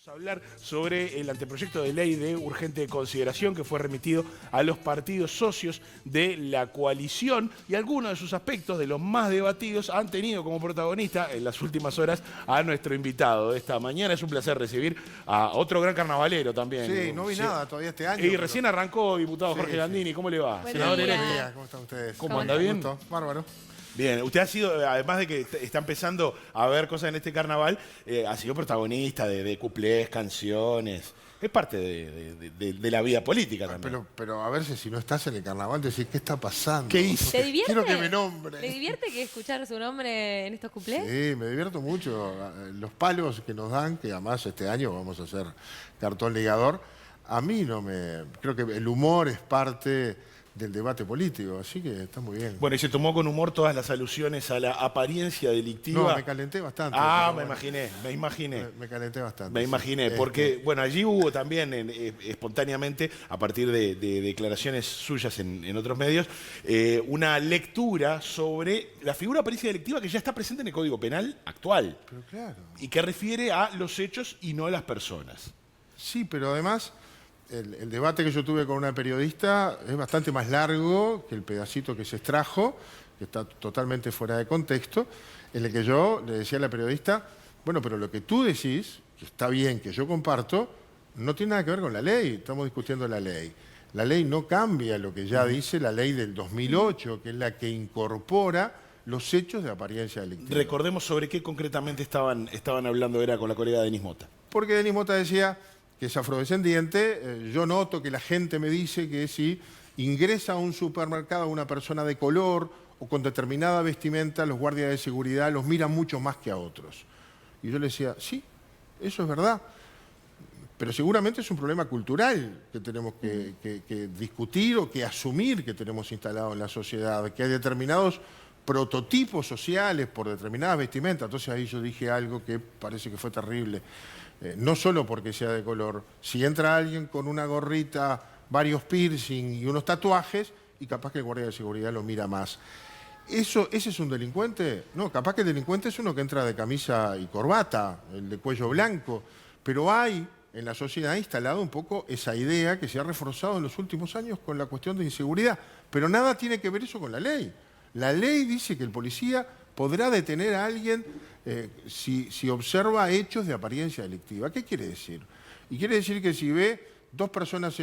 Vamos a hablar sobre el anteproyecto de ley de urgente consideración que fue remitido a los partidos socios de la coalición y algunos de sus aspectos, de los más debatidos, han tenido como protagonista en las últimas horas a nuestro invitado de esta mañana. Es un placer recibir a otro gran carnavalero también. Sí, no vi nada todavía este año. Y recién arrancó, diputado Sí, Jorge Gandini. ¿Cómo le va? Buen Senador día. electo. ¿Cómo están ustedes? ¿Cómo anda? ¿Bien? Gusto. Bárbaro. Bien, usted ha sido, además de que está empezando a ver cosas en este carnaval, ha sido protagonista de cuplés, canciones. Es parte de la vida política también. Pero a ver si no estás en el carnaval, decís, ¿qué está pasando? ¿Qué hice? ¿Te divierte? Quiero que me nombre. ¿Le divierte que escuchar su nombre en estos cuplés? Sí, me divierto mucho. Los palos que nos dan, que además este año vamos a hacer cartón ligador, a mí no me... Creo que el humor es parte del debate político, así que está muy bien. Bueno, y se tomó con humor todas las alusiones a la apariencia delictiva. No, me calenté bastante. Ah, pero me bueno, imaginé. Me calenté bastante. Me imaginé, porque, bueno, allí hubo también, espontáneamente, a partir de declaraciones suyas en otros medios, una lectura sobre la figura de apariencia delictiva que ya está presente en el Código Penal actual. Pero claro. Y que refiere a los hechos y no a las personas. Sí, pero además el debate que yo tuve con una periodista es bastante más largo que el pedacito que se extrajo, que está totalmente fuera de contexto, en el que yo le decía a la periodista, bueno, pero lo que tú decís, que está bien, que yo comparto, no tiene nada que ver con la ley, estamos discutiendo la ley. La ley no cambia lo que ya dice la ley del 2008, que es la que incorpora los hechos de apariencia delictiva. Recordemos sobre qué concretamente estaban hablando, era con la colega Denis Mota. Porque Denis Mota decía que es afrodescendiente, yo noto que la gente me dice que si ingresa a un supermercado una persona de color o con determinada vestimenta, los guardias de seguridad los miran mucho más que a otros. Y yo le decía, sí, eso es verdad, pero seguramente es un problema cultural que tenemos que discutir o que asumir que tenemos instalado en la sociedad, que hay determinados prototipos sociales por determinadas vestimentas. Entonces ahí yo dije algo que parece que fue terrible. No solo porque sea de color, si entra alguien con una gorrita, varios piercing y unos tatuajes, y capaz que el guardia de seguridad lo mira más. ¿Ese es un delincuente? No, capaz que el delincuente es uno que entra de camisa y corbata, el de cuello blanco, pero hay en la sociedad instalado un poco esa idea que se ha reforzado en los últimos años con la cuestión de inseguridad, pero nada tiene que ver eso con la ley. La ley dice que el policía podrá detener a alguien si observa hechos de apariencia delictiva. ¿Qué quiere decir? Y quiere decir que si ve dos personas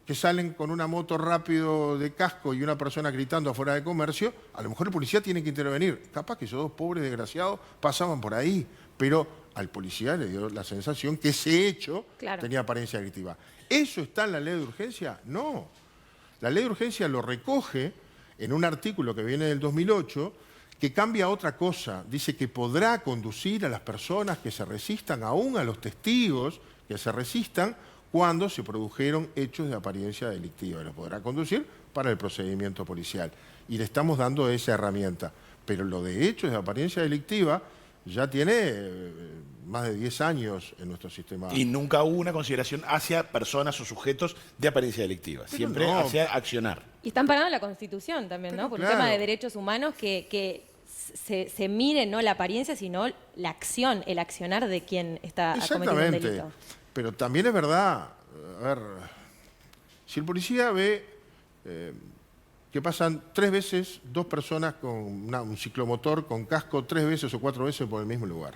que salen con una moto rápido de casco y una persona gritando afuera de comercio, a lo mejor el policía tiene que intervenir. Capaz que esos dos pobres desgraciados pasaban por ahí, pero al policía le dio la sensación que ese hecho tenía apariencia delictiva. ¿Eso está en la ley de urgencia? No. La ley de urgencia lo recoge en un artículo que viene del 2008, que cambia otra cosa. Dice que podrá conducir a las personas que se resistan, aún a los testigos que se resistan, cuando se produjeron hechos de apariencia delictiva. Lo podrá conducir para el procedimiento policial. Y le estamos dando esa herramienta. Pero lo de hechos de apariencia delictiva ya tiene más de 10 años en nuestro sistema. Y nunca hubo una consideración hacia personas o sujetos de apariencia delictiva. Pero Siempre no. hacia accionar. Y están parados en la Constitución también, ¿no? Pero Por claro. un tema de derechos humanos que se mire no la apariencia, sino la acción, el accionar de quien está cometiendo un delito. Pero también es verdad, a ver, si el policía ve que pasan 3 veces dos personas con un ciclomotor con casco 3 veces o 4 veces por el mismo lugar,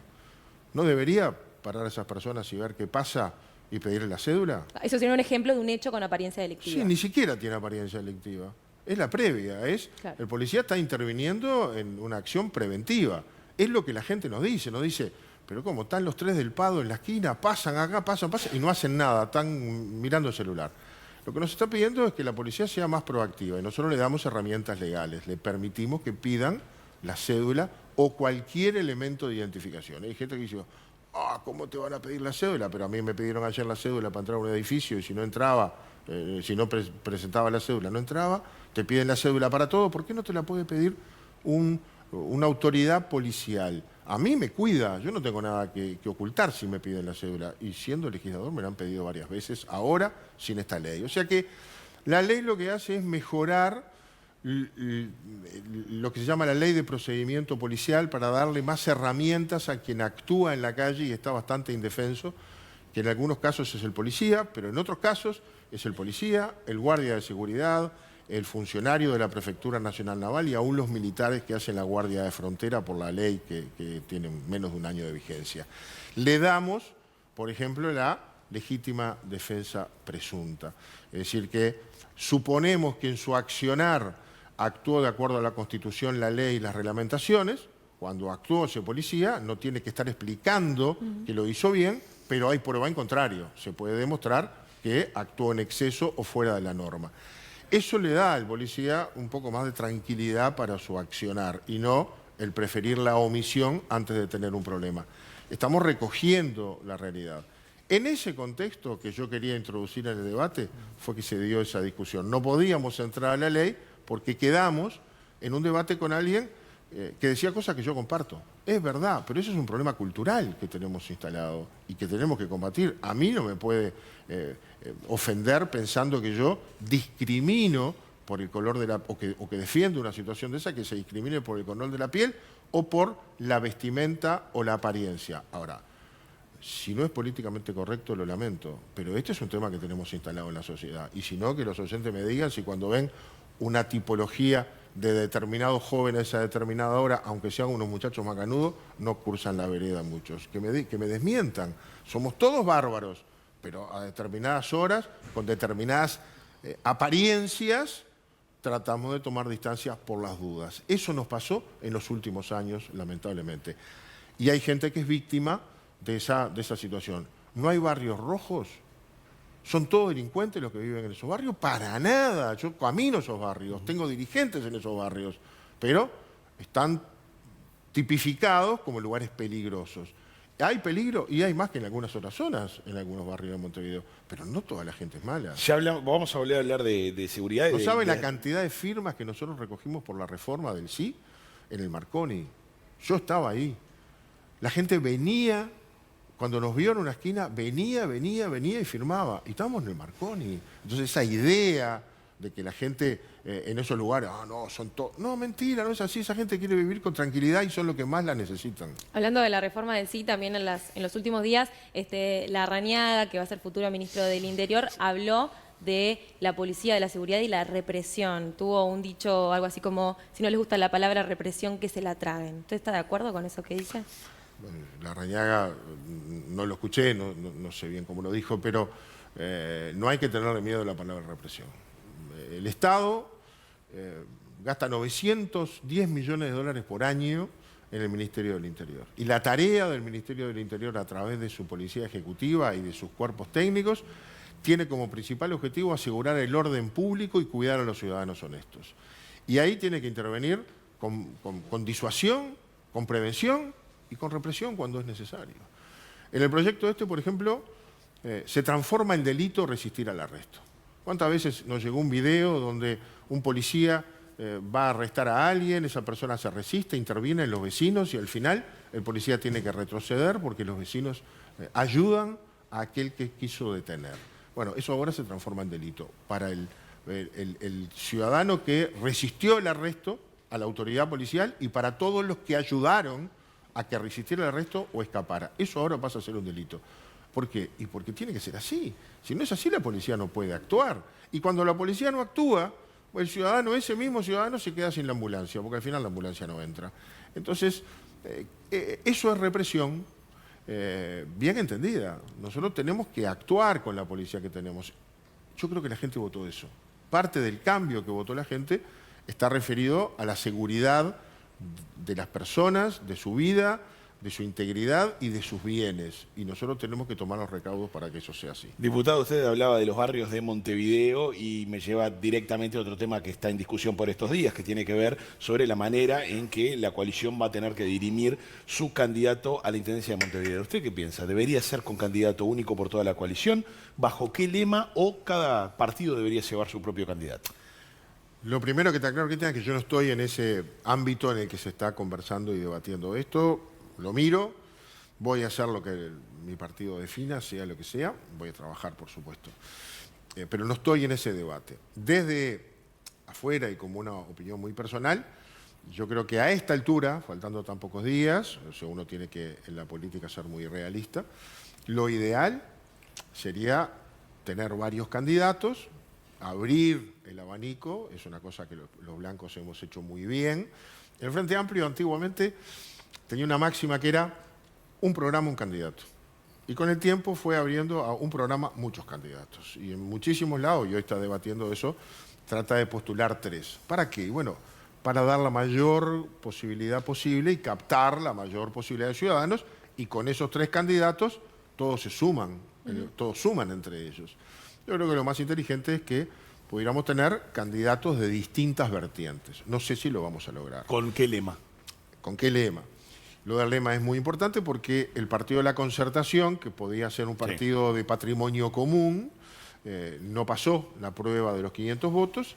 ¿no debería parar a esas personas y ver qué pasa y pedirle la cédula? Eso sería un ejemplo de un hecho con apariencia delictiva. Sí, ni siquiera tiene apariencia delictiva. Es la previa, Claro. El policía está interviniendo en una acción preventiva. Es lo que la gente nos dice, pero ¿cómo? Están los 3 del Pado en la esquina, pasan acá, pasan, y no hacen nada, están mirando el celular. Lo que nos está pidiendo es que la policía sea más proactiva y nosotros le damos herramientas legales, le permitimos que pidan la cédula o cualquier elemento de identificación. Hay gente que dice, ¿cómo te van a pedir la cédula? Pero a mí me pidieron ayer la cédula para entrar a un edificio y si no entraba, si no presentaba la cédula, no entraba. Te piden la cédula para todo, ¿por qué no te la puede pedir una autoridad policial? A mí me cuida, yo no tengo nada que ocultar si me piden la cédula. Y siendo legislador me la han pedido varias veces, ahora sin esta ley. O sea que la ley lo que hace es mejorar lo que se llama la ley de procedimiento policial para darle más herramientas a quien actúa en la calle y está bastante indefenso, que en algunos casos es el policía, pero en otros casos es el policía, el guardia de seguridad, el funcionario de la Prefectura Nacional Naval y aún los militares que hacen la guardia de frontera por la ley que tienen menos de un año de vigencia. Le damos, por ejemplo, la legítima defensa presunta. Es decir, que suponemos que en su accionar actuó de acuerdo a la Constitución, la ley y las reglamentaciones. Cuando actuó ese policía no tiene que estar explicando que lo hizo bien, pero hay prueba en contrario. Se puede demostrar que actuó en exceso o fuera de la norma. Eso le da al policía un poco más de tranquilidad para su accionar y no el preferir la omisión antes de tener un problema. Estamos recogiendo la realidad. En ese contexto que yo quería introducir en el debate fue que se dio esa discusión. No podíamos entrar a la ley porque quedamos en un debate con alguien que decía cosas que yo comparto. Es verdad, pero eso es un problema cultural que tenemos instalado y que tenemos que combatir. A mí no me puede ofender pensando que yo discrimino por el color de la... o que defiendo una situación de esa, que se discrimine por el color de la piel o por la vestimenta o la apariencia. Ahora, si no es políticamente correcto, lo lamento, pero este es un tema que tenemos instalado en la sociedad. Y si no, que los oyentes me digan si cuando ven una tipología de determinados jóvenes a determinada hora, aunque sean unos muchachos macanudos, no cursan la vereda muchos. Que me desmientan. Somos todos bárbaros, pero a determinadas horas, con determinadas apariencias, tratamos de tomar distancia por las dudas. Eso nos pasó en los últimos años, lamentablemente. Y hay gente que es víctima de esa situación. ¿No hay barrios rojos? ¿Son todos delincuentes los que viven en esos barrios? Para nada. Yo camino esos barrios, tengo dirigentes en esos barrios, pero están tipificados como lugares peligrosos. Hay peligro y hay más que en algunas otras zonas, en algunos barrios de Montevideo, pero no toda la gente es mala. Vamos a volver a hablar de seguridad. ¿No sabe la cantidad de firmas que nosotros recogimos por la reforma del sí en el Marconi? Yo estaba ahí. La gente venía... Cuando nos vio en una esquina, venía y firmaba. Y estábamos en el Marconi. Entonces esa idea de que la gente en esos lugares, no, son todos... No, mentira, no es así. Esa gente quiere vivir con tranquilidad y son los que más la necesitan. Hablando de la reforma del sí, también en los últimos días, Larrañaga, que va a ser futuro ministro del Interior, habló de la policía, de la seguridad y la represión. Tuvo un dicho, algo así como, si no les gusta la palabra represión, que se la traguen. ¿Usted está de acuerdo con eso que dice? Bueno, Larrañaga no lo escuché, no sé bien cómo lo dijo, pero no hay que tenerle miedo a la palabra represión. El Estado gasta 910 millones de dólares por año en el Ministerio del Interior. Y la tarea del Ministerio del Interior a través de su policía ejecutiva y de sus cuerpos técnicos tiene como principal objetivo asegurar el orden público y cuidar a los ciudadanos honestos. Y ahí tiene que intervenir con disuasión, con prevención y con represión cuando es necesario. En el proyecto por ejemplo, se transforma en delito resistir al arresto. ¿Cuántas veces nos llegó un video donde un policía va a arrestar a alguien, esa persona se resiste, interviene en los vecinos y al final el policía tiene que retroceder porque los vecinos ayudan a aquel que quiso detener? Bueno, eso ahora se transforma en delito para el ciudadano que resistió el arresto a la autoridad policial y para todos los que ayudaron a que resistiera el arresto o escapara. Eso ahora pasa a ser un delito. ¿Por qué? Y porque tiene que ser así. Si no es así, la policía no puede actuar. Y cuando la policía no actúa, el ciudadano, ese mismo ciudadano, se queda sin la ambulancia, porque al final la ambulancia no entra. Entonces, eso es represión bien entendida. Nosotros tenemos que actuar con la policía que tenemos. Yo creo que la gente votó eso. Parte del cambio que votó la gente está referido a la seguridad de las personas, de su vida, de su integridad y de sus bienes. Y nosotros tenemos que tomar los recaudos para que eso sea así. Diputado, usted hablaba de los barrios de Montevideo y me lleva directamente a otro tema que está en discusión por estos días, que tiene que ver sobre la manera en que la coalición va a tener que dirimir su candidato a la Intendencia de Montevideo. ¿Usted qué piensa? ¿Debería ser con candidato único por toda la coalición? ¿Bajo qué lema? ¿O cada partido debería llevar su propio candidato? Lo primero que está claro, Cristian, es que yo no estoy en ese ámbito en el que se está conversando y debatiendo esto. Lo miro, voy a hacer lo que mi partido defina, sea lo que sea, voy a trabajar, por supuesto. Pero no estoy en ese debate. Desde afuera y como una opinión muy personal, yo creo que a esta altura, faltando tan pocos días, o sea, uno tiene que en la política ser muy realista, lo ideal sería tener varios candidatos, abrir el abanico, es una cosa que los blancos hemos hecho muy bien. El Frente Amplio antiguamente tenía una máxima que era un programa, un candidato. Y con el tiempo fue abriendo a un programa muchos candidatos. Y en muchísimos lados, y hoy está debatiendo eso, trata de postular 3. ¿Para qué? Bueno, para dar la mayor posibilidad posible y captar la mayor posibilidad de ciudadanos, y con esos 3 candidatos todos se suman, todos suman entre ellos. Yo creo que lo más inteligente es que pudiéramos tener candidatos de distintas vertientes. No sé si lo vamos a lograr. ¿Con qué lema? ¿Con qué lema? Lo del lema es muy importante porque el Partido de la Concertación, que podía ser un partido de patrimonio común, no pasó la prueba de los 500 votos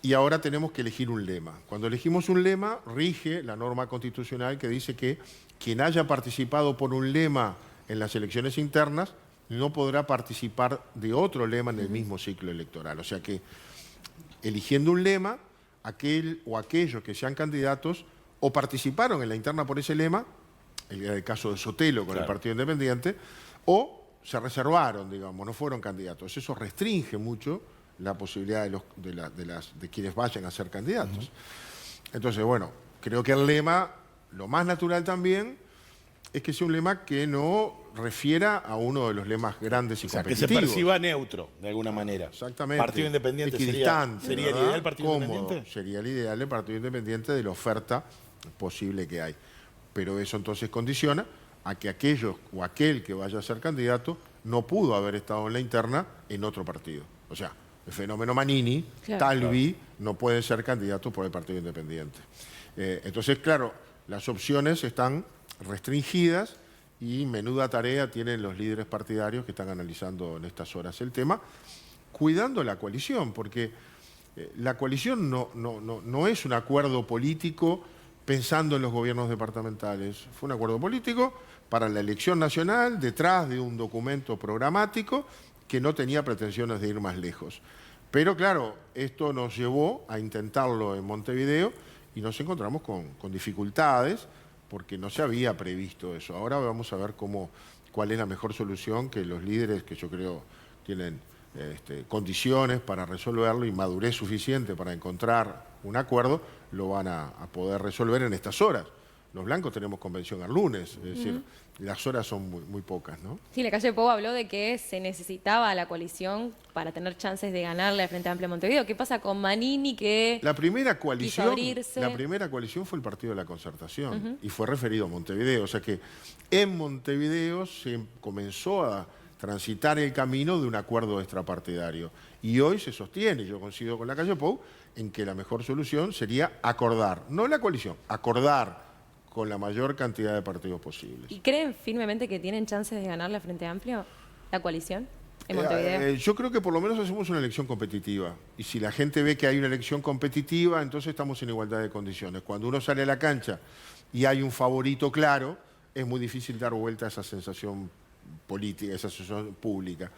y ahora tenemos que elegir un lema. Cuando elegimos un lema, rige la norma constitucional que dice que quien haya participado por un lema en las elecciones internas no podrá participar de otro lema en el mismo ciclo electoral. O sea que, eligiendo un lema, aquel o aquellos que sean candidatos o participaron en la interna por ese lema, el caso de Sotelo con el Partido Independiente, o se reservaron, digamos, no fueron candidatos. Eso restringe mucho la posibilidad de quienes vayan a ser candidatos. Entonces, bueno, creo que el lema, lo más natural también, es que sea un lema que no refiera a uno de los lemas grandes y competitivos. Que se perciba neutro, de alguna manera. Exactamente. Partido Independiente equidistante, sería el ideal Partido cómodo. Independiente. Sería el ideal el Partido Independiente de la oferta posible que hay. Pero eso entonces condiciona a que aquellos o aquel que vaya a ser candidato no pudo haber estado en la interna en otro partido. O sea, el fenómeno Manini, Talvi, no puede ser candidato por el Partido Independiente. Entonces, claro, las opciones están restringidas y menuda tarea tienen los líderes partidarios que están analizando en estas horas el tema, cuidando la coalición, porque la coalición no es un acuerdo político pensando en los gobiernos departamentales. Fue un acuerdo político para la elección nacional detrás de un documento programático que no tenía pretensiones de ir más lejos. Pero claro, esto nos llevó a intentarlo en Montevideo y nos encontramos con dificultades porque no se había previsto eso. Ahora vamos a ver cuál es la mejor solución que los líderes, que yo creo tienen condiciones para resolverlo y madurez suficiente para encontrar un acuerdo, lo van a poder resolver en estas horas. Los blancos tenemos convención el lunes, es decir, las horas son muy pocas, ¿no? Sí, la calle Pou habló de que se necesitaba la coalición para tener chances de ganarle al Frente Amplio Montevideo. ¿Qué pasa con Manini que La primera coalición fue el Partido de la Concertación y fue referido a Montevideo. O sea que en Montevideo se comenzó a transitar el camino de un acuerdo extrapartidario. Y hoy se sostiene, yo coincido con la calle Pou, en que la mejor solución sería acordar, no la coalición, acordar con la mayor cantidad de partidos posibles. ¿Y creen firmemente que tienen chances de ganarle al Frente Amplio la coalición en Montevideo? Yo creo que por lo menos hacemos una elección competitiva. Y si la gente ve que hay una elección competitiva, entonces estamos en igualdad de condiciones. Cuando uno sale a la cancha y hay un favorito claro, es muy difícil dar vuelta a esa sensación política, esa sensación pública.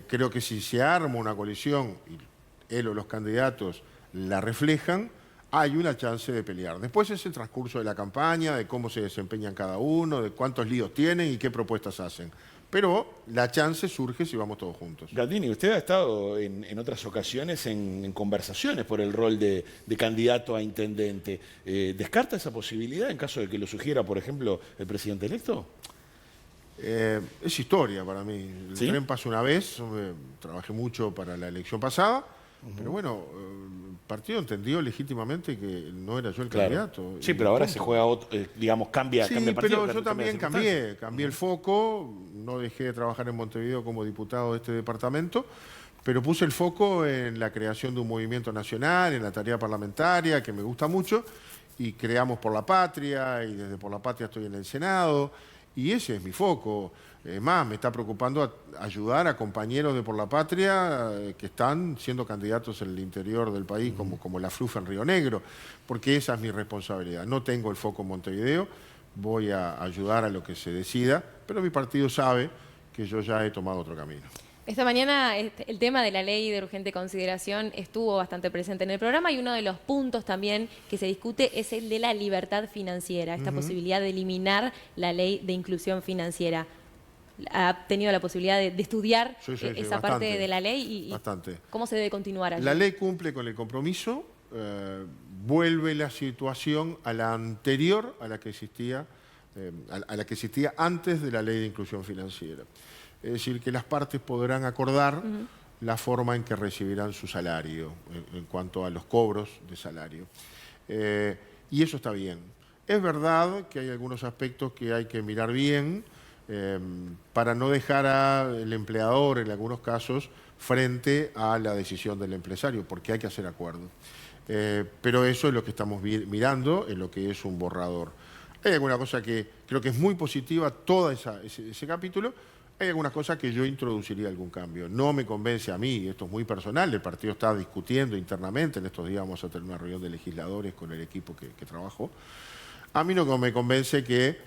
Creo que si se arma una coalición y él o los candidatos la reflejan, hay una chance de pelear. Después es el transcurso de la campaña, de cómo se desempeñan cada uno, de cuántos líos tienen y qué propuestas hacen. Pero la chance surge si vamos todos juntos. Gandini, usted ha estado en otras ocasiones en conversaciones por el rol de candidato a intendente. ¿Descarta esa posibilidad en caso de que lo sugiera, por ejemplo, el presidente electo? Es historia para mí. El tren pasó una vez, trabajé mucho para la elección pasada, pero bueno, el partido entendió legítimamente que no era yo el candidato. Sí, pero ahora se juega, digamos, cambia el partido. Pero yo también cambié el foco, no dejé de trabajar en Montevideo como diputado de este departamento, pero puse el foco en la creación de un movimiento nacional, en la tarea parlamentaria, que me gusta mucho, y creamos Por la Patria, y desde Por la Patria estoy en el Senado, y ese es mi foco. Más, me está preocupando ayudar a compañeros de Por la Patria que están siendo candidatos en el interior del país, como la Flufa en Río Negro, porque esa es mi responsabilidad. No tengo el foco en Montevideo, voy a ayudar a lo que se decida, pero mi partido sabe que yo ya he tomado otro camino. Esta mañana el tema de la ley de urgente consideración estuvo bastante presente en el programa y uno de los puntos también que se discute es el de la libertad financiera, esta posibilidad de eliminar la ley de inclusión financiera. ha tenido la posibilidad de estudiar Sí, sí, sí, esa bastante, parte de la ley y bastante. cómo se debe continuar allí. La ley cumple con el compromiso, vuelve la situación a la anterior a la que existía, antes de la ley de inclusión financiera. Es decir, que las partes podrán acordar la forma en que recibirán su salario, en cuanto a los cobros de salario. Y eso está bien. Es verdad que hay algunos aspectos que hay que mirar bien para no dejar al empleador, en algunos casos, frente a la decisión del empresario, porque hay que hacer acuerdos. Pero eso es lo que estamos mirando en lo que es un borrador. Hay alguna cosa que creo que es muy positiva, todo ese capítulo. Hay algunas cosas que yo introduciría algún cambio. No me convence a mí, esto es muy personal, el partido está discutiendo internamente, en estos días vamos a tener una reunión de legisladores con el equipo que trabajó. A mí no me convence que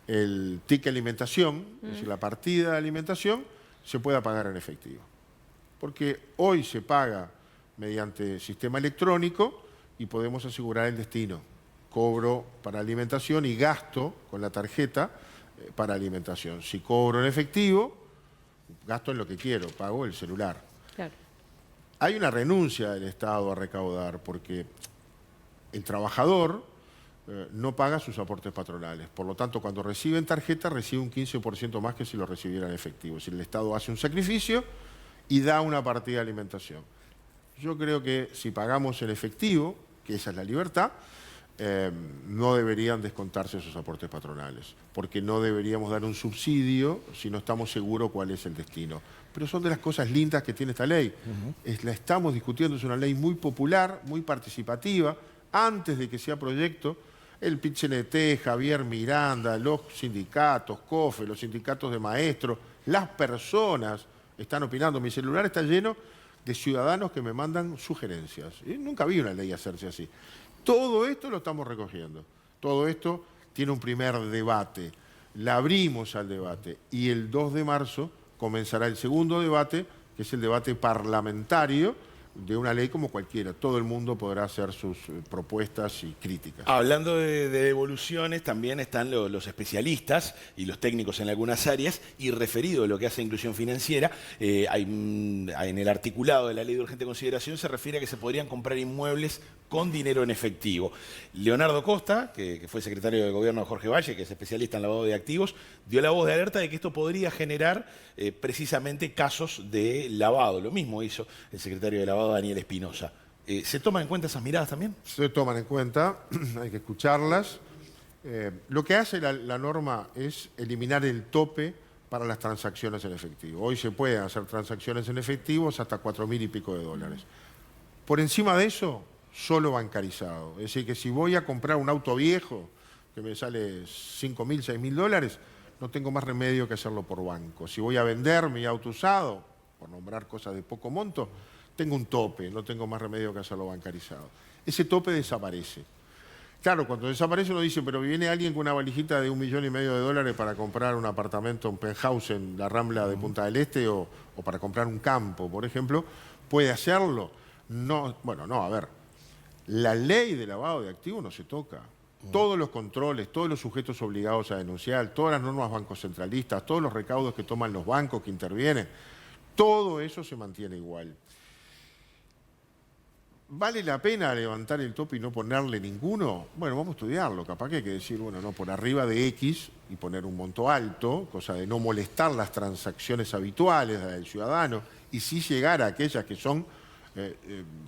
el ticket alimentación, es decir, la partida de alimentación, se pueda pagar en efectivo. Porque hoy se paga mediante sistema electrónico y podemos asegurar el destino. Cobro para alimentación y gasto con la tarjeta para alimentación. Si cobro en efectivo, gasto en lo que quiero, pago el celular. Claro. Hay una renuncia del Estado a recaudar porque el trabajador no paga sus aportes patronales. Por lo tanto, cuando recibe en tarjeta, recibe un 15% más que si lo recibiera en efectivo. Si el Estado hace un sacrificio y da una partida de alimentación. Yo creo que si pagamos en efectivo, que esa es la libertad, no deberían descontarse esos aportes patronales, porque no deberíamos dar un subsidio si no estamos seguros cuál es el destino. Pero son de las cosas lindas que tiene esta ley. La estamos discutiendo, es una ley muy popular, muy participativa. Antes de que sea proyecto, el PIT-CNT, Javier Miranda, los sindicatos, COFE, los sindicatos de maestros, las personas están opinando. Mi celular está lleno de ciudadanos que me mandan sugerencias. Nunca vi una ley hacerse así. Todo esto lo estamos recogiendo. Todo esto tiene un primer debate. La abrimos al debate y el 2 de marzo comenzará el segundo debate, que es el debate parlamentario de una ley como cualquiera. Todo el mundo podrá hacer sus propuestas y críticas. Hablando de devoluciones, también están los especialistas y los técnicos en algunas áreas, y referido a lo que hace inclusión financiera, en el articulado de la ley de urgente consideración se refiere a que se podrían comprar inmuebles con dinero en efectivo. Leonardo Costa, que fue secretario de gobierno de Jorge Valle, que es especialista en lavado de activos, dio la voz de alerta de que esto podría generar precisamente casos de lavado. Lo mismo hizo el secretario de lavado, Daniel Espinosa. ¿Se toman en cuenta esas miradas también? Se toman en cuenta, hay que escucharlas. Lo que hace la norma es eliminar el tope para las transacciones en efectivo. Hoy se pueden hacer transacciones en efectivo hasta 4.000 y pico de dólares. Por encima de eso, solo bancarizado. Es decir, que si voy a comprar un auto viejo que me sale 5.000, 6.000 dólares, no tengo más remedio que hacerlo por banco. Si voy a vender mi auto usado, por nombrar cosas de poco monto, tengo un tope, no tengo más remedio que hacerlo bancarizado. Ese tope desaparece. Claro, cuando desaparece uno dice, pero viene alguien con una valijita de 1,5 millones de dólares para comprar un apartamento, un penthouse en la Rambla de Punta del Este o para comprar un campo, por ejemplo, ¿puede hacerlo? No, bueno, no, a ver, la ley de lavado de activos no se toca. Todos los controles, todos los sujetos obligados a denunciar, todas las normas bancocentralistas, todos los recaudos que toman los bancos que intervienen, todo eso se mantiene igual. ¿Vale la pena levantar el tope y no ponerle ninguno? Bueno, vamos a estudiarlo. Capaz que hay que decir, bueno, no, por arriba de X y poner un monto alto, cosa de no molestar las transacciones habituales del ciudadano, y sí llegar a aquellas que son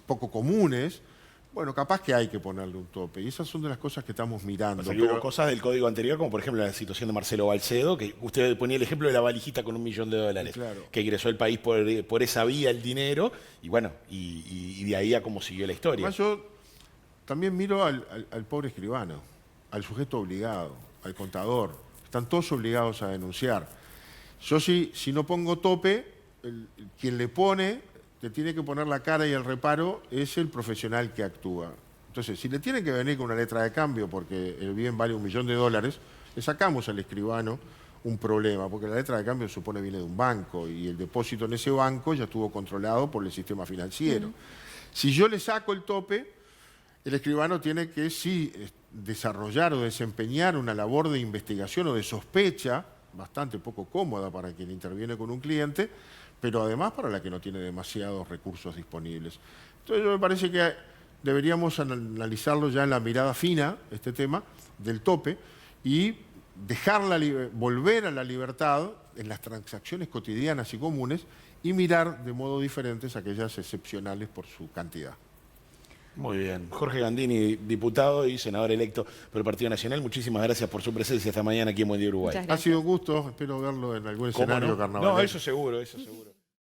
poco comunes. Bueno, capaz que hay que ponerle un tope. Y esas son de las cosas que estamos mirando. O sea, que hubo cosas del código anterior, como por ejemplo la situación de Marcelo Balcedo, que usted ponía el ejemplo de la valijita con 1 millón de dólares, claro, que ingresó al país por esa vía el dinero, y bueno, y de ahí a cómo siguió la historia. Además, yo también miro al pobre escribano, al sujeto obligado, al contador. Están todos obligados a denunciar. Yo si no pongo tope, quien le pone, te tiene que poner la cara y el reparo, es el profesional que actúa. Entonces, si le tienen que venir con una letra de cambio porque el bien vale 1 millón de dólares, le sacamos al escribano un problema, porque la letra de cambio supone viene de un banco y el depósito en ese banco ya estuvo controlado por el sistema financiero. Si yo le saco el tope, el escribano tiene que sí desarrollar o desempeñar una labor de investigación o de sospecha bastante poco cómoda para quien interviene con un cliente, pero además para la que no tiene demasiados recursos disponibles. Entonces me parece que deberíamos analizarlo ya en la mirada fina, este tema del tope, y volver a la libertad en las transacciones cotidianas y comunes y mirar de modo diferente aquellas excepcionales por su cantidad. Muy bien. Jorge Gandini, diputado y senador electo por el Partido Nacional, muchísimas gracias por su presencia esta mañana aquí en Buen Día Uruguay. Muchas Ha gracias. sido un gusto, espero verlo en algún ¿Cómo escenario no? carnavalero. No, eso seguro, eso seguro.